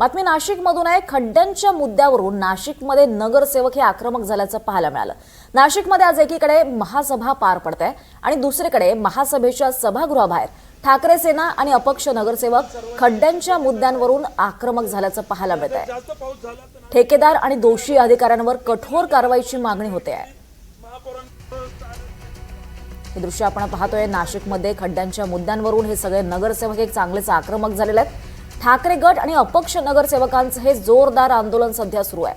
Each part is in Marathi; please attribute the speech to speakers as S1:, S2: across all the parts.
S1: बातमी नाशिकमधून आहे। खड्ड्यांच्या मुद्द्यावरून नाशिकमध्ये नगरसेवक हे आक्रमक झाल्याचं पाहायला मिळालं। नाशिकमध्ये आज एकीकडे महासभा पार पडते आणि दुसरीकडे महासभेच्या सभागृहाबाहेर ठाकरे सेना आणि अपक्ष नगरसेवक खड्ड्यांच्या मुद्द्यांवरून आक्रमक झाल्याचं पाहायला मिळत आहे। ठेकेदार आणि दोषी अधिकाऱ्यांवर कठोर कारवाईची मागणी होते आहे। हे दृश्य आपण पाहतोय। नाशिकमध्ये खड्ड्यांच्या मुद्द्यांवरून हे सगळे नगरसेवक एक चांगलेच आक्रमक झालेले आहेत। ठाकरे गट आणि अपक्ष नगरसेवकांचं हे जोरदार आंदोलन सध्या सुरू आहे।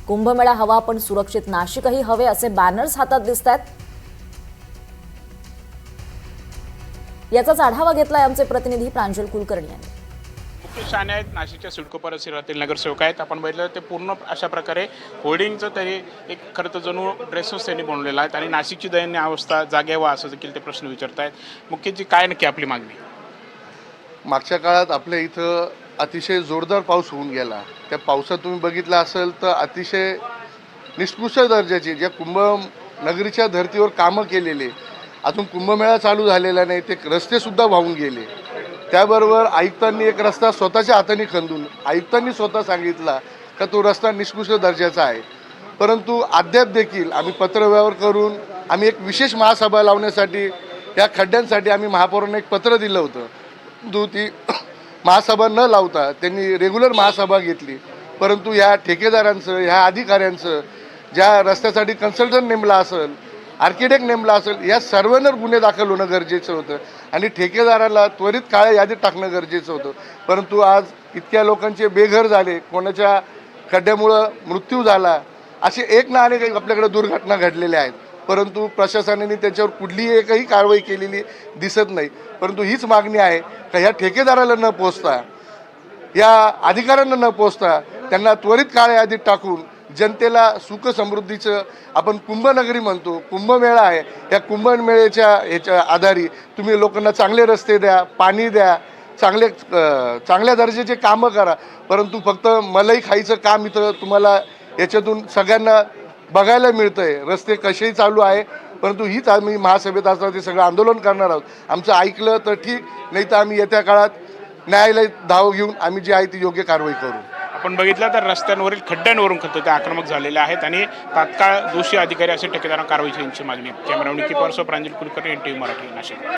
S1: कुंभमेळा हवा पण सुरक्षित नाशिकही हवे असे बॅनर्स हातात दिसत आहेत। याचाच आढावा घेतलाय आमचे प्रतिनिधी प्रांजल कुलकर्णी यांनी।
S2: मुख्य शाणे आहेत नाशिकच्या सिडको परिसरातील नगरसेवक आहेत। आपण बघितलं ते पूर्ण अशा प्रकारे होर्डिंगचं तरी एक खरं तर जणू ड्रेसच त्यांनी बनवलेला आहे आणि नाशिकची दयनीय अवस्था जागेवा असं देखील ते प्रश्न विचारत आहेत। मुख्यची काय नक्की आपली मागणी?
S3: मागच्या काळात आपल्या इथं अतिशय जोरदार पाऊस होऊन गेला। त्या पावसात तुम्ही बघितलं असेल तर अतिशय निष्कृष्ट दर्जाचे ज्या कुंभनगरीच्या धर्तीवर कामं केलेले, अजून कुंभमेळा चालू झालेला नाही, ते रस्तेसुद्धा वाहून गेले। त्याबरोबर आयुक्तांनी एक रस्ता स्वतःच्या हाताने खंदून आयुक्तांनी स्वतः सांगितला का तो रस्ता निष्कृष्ट दर्जाचा आहे, परंतु अद्याप देखील आम्ही पत्रव्यवहार करून आम्ही एक विशेष महासभा लावण्यासाठी या खड्ड्यांसाठी आम्ही महापौरांना एक पत्र दिलं होतं। ती महासभा न लावता त्यांनी रेग्युलर महासभा घेतली, परंतु ह्या ठेकेदारांचं, ह्या अधिकाऱ्यांचं, ज्या रस्त्यासाठी कन्सल्टंट नेमला असेल, आर्किटेक्ट नेमला असेल, या सर्वांवर गुन्हे दाखल होणं गरजेचं होतं आणि ठेकेदाराला त्वरित काळ्या यादीत टाकणं गरजेचं होतं। परंतु आज इतक्या लोकांचे बेघर झाले, कोणाच्या खड्ड्यामुळं मृत्यू झाला, असे एक ना अनेक आपल्याकडे दुर्घटना घडलेल्या आहेत, परंतु प्रशासनाने त्याच्यावर कुठलीही एकही कारवाई केलेली दिसत नाही। परंतु हीच मागणी आहे का ह्या ठेकेदाराला न पोचता, या अधिकाऱ्यांना न पोचता त्यांना त्वरित काळ्या यादीत टाकून जनतेला सुख समृद्धीचं, आपण कुंभनगरी म्हणतो, कुंभमेळा आहे, या कुंभमेळ्याच्या आधारी तुम्ही लोकांना चांगले रस्ते द्या, पाणी द्या, चांगल्या दर्जाचे कामं करा, परंतु फक्त मलाई खायचं काम इथं तुम्हाला याच्यातून सगळ्यांना बघायला मिळतंय। रस्ते कसेही चालू आहे, परंतु हीच आम्ही महासभेत असताना ते सगळं आंदोलन करणार आहोत। आमचं ऐकलं तर ठीक, नाही तर आम्ही येत्या काळात न्यायालयात धाव घेऊन आम्ही जी आहे ती योग्य कारवाई करू।
S2: आपण बघितलं तर रस्त्यांवरील खड्ड्यांवरून ते आक्रमक झालेले आहेत आणि तात्काळ दोषी अधिकारी असे ठेकेदारांना कारवाईची मागणी आहे। कॅमेरा निकी परसो, प्रांजल कुलकर्णी, NTV मराठी, नाशिक।